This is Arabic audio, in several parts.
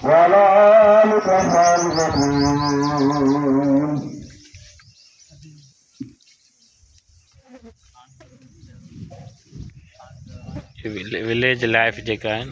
ولا متفرقين village life जेका है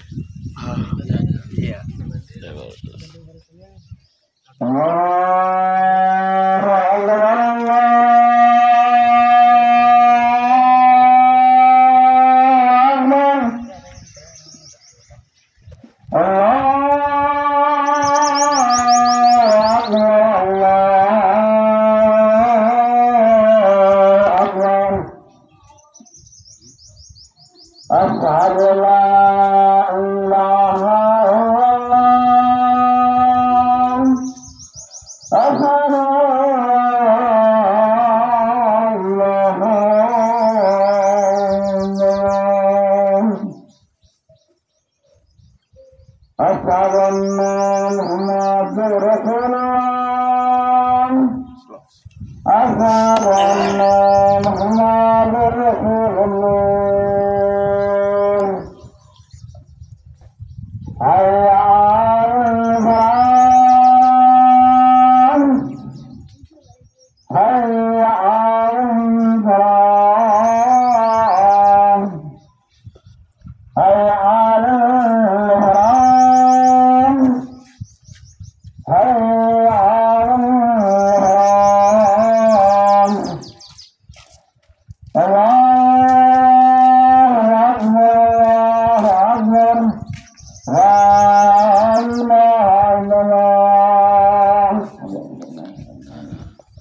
أشهد لا إله إلا الله أشهد أن محمد رسول الله أشهد أن محمد رسول الله حي على الفلاح حي على الفلاح حي على الفلاح حي على الفلاح